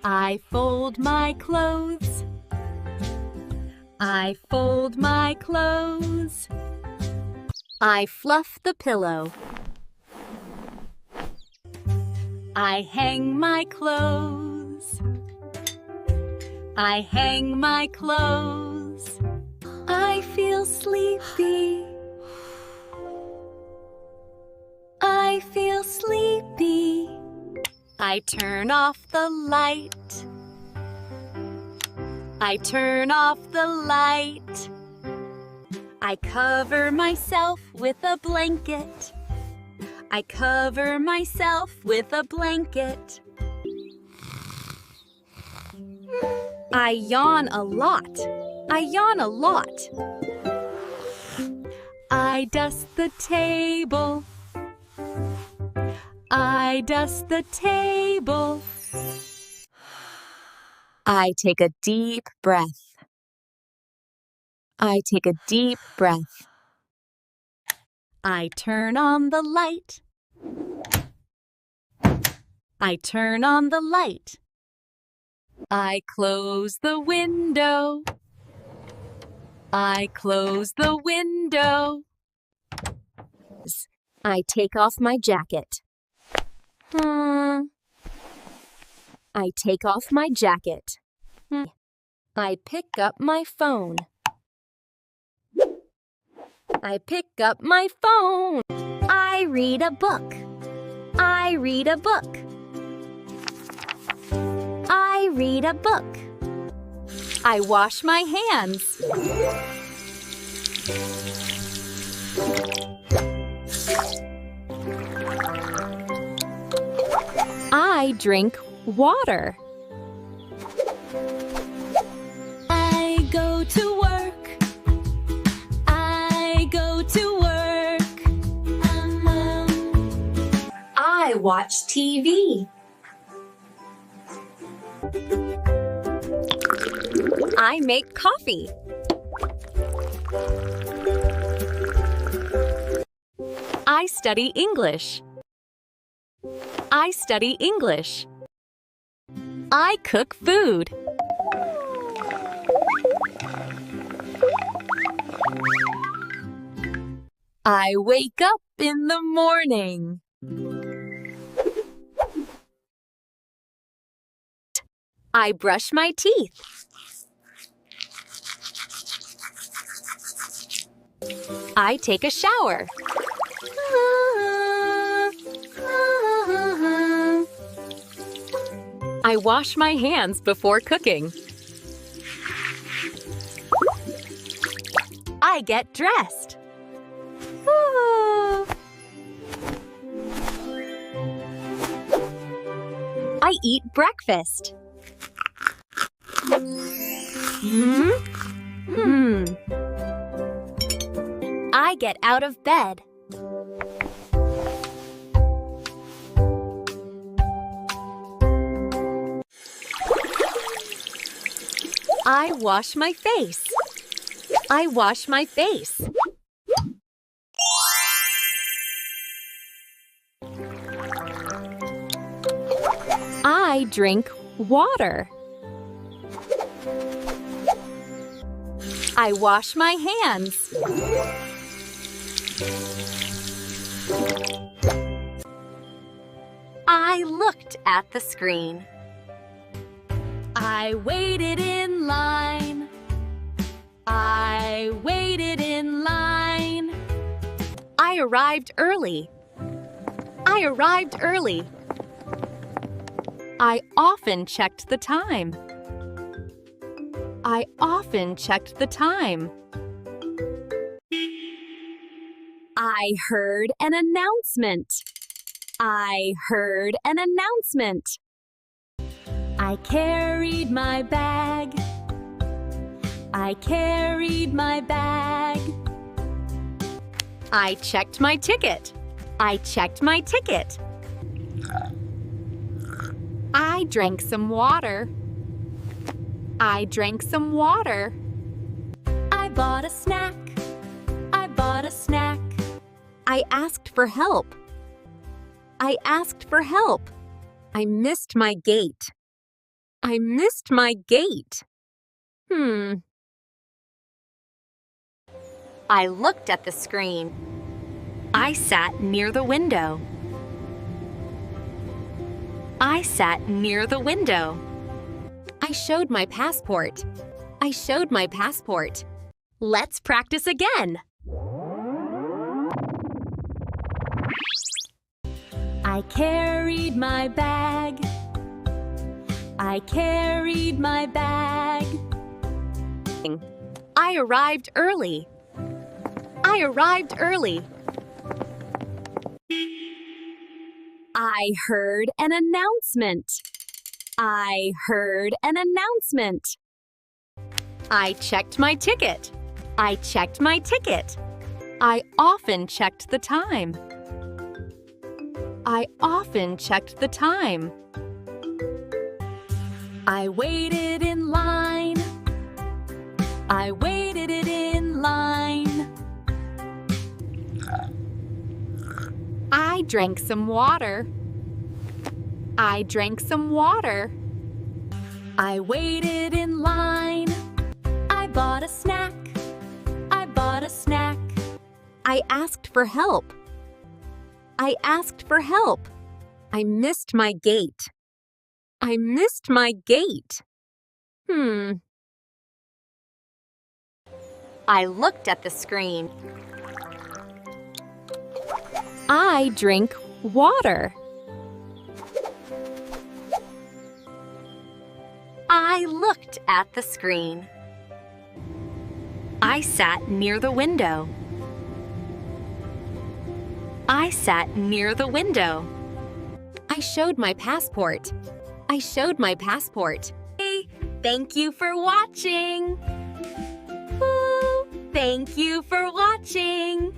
I fold my clothes. I fold my clothes. I fluff the pillow. I hang my clothes. I hang my clothes. I feel sleepy. I feel sleepy. I turn off the light. I turn off the light. I cover myself with a blanket. I cover myself with a blanket. I yawn a lot. I yawn a lot. I dust the table. I dust the table. I take a deep breath. I take a deep breath. I turn on the light. I turn on the light. I close the window. I close the window. I take off my jacket. I take off my jacket. I pick up my phone. I pick up my phone. I read a book. I read a book. I read a book. I wash my hands. I drink water. I go to work. I go to work. I watch TV. I make coffee. I study English. I study English. I cook food. I wake up in the morning. I brush my teeth. I take a shower. I wash my hands before cooking. I get dressed. I eat breakfast. I get out of bed. I wash my face. I wash my face. I drink water. I wash my hands. I looked at the screen. I waited in line. I waited in line. I arrived early. I arrived early. I often checked the time. I often checked the time. I heard an announcement. I heard an announcement. I carried my bag. I carried my bag. I checked my ticket. I checked my ticket. I drank some water. I drank some water. I bought a snack. I bought a snack. I asked for help. I asked for help. I missed my gate. I missed my gate. I looked at the screen. I sat near the window. I sat near the window. I showed my passport. I showed my passport. Let's practice again. I carried my bag. I carried my bag. I arrived early. I arrived early. I heard an announcement. I heard an announcement. I checked my ticket. I checked my ticket. I often checked the time. I often checked the time. I waited in line. I waited in line. I drank some water. I drank some water. I waited in line. I bought a snack. I bought a snack. I asked for help. I asked for help. I missed my gate. I missed my gate. I looked at the screen. I drink water. I looked at the screen. I sat near the window. I sat near the window. I showed my passport. I showed my passport. Hey, thank you for watching. Woo, thank you for watching.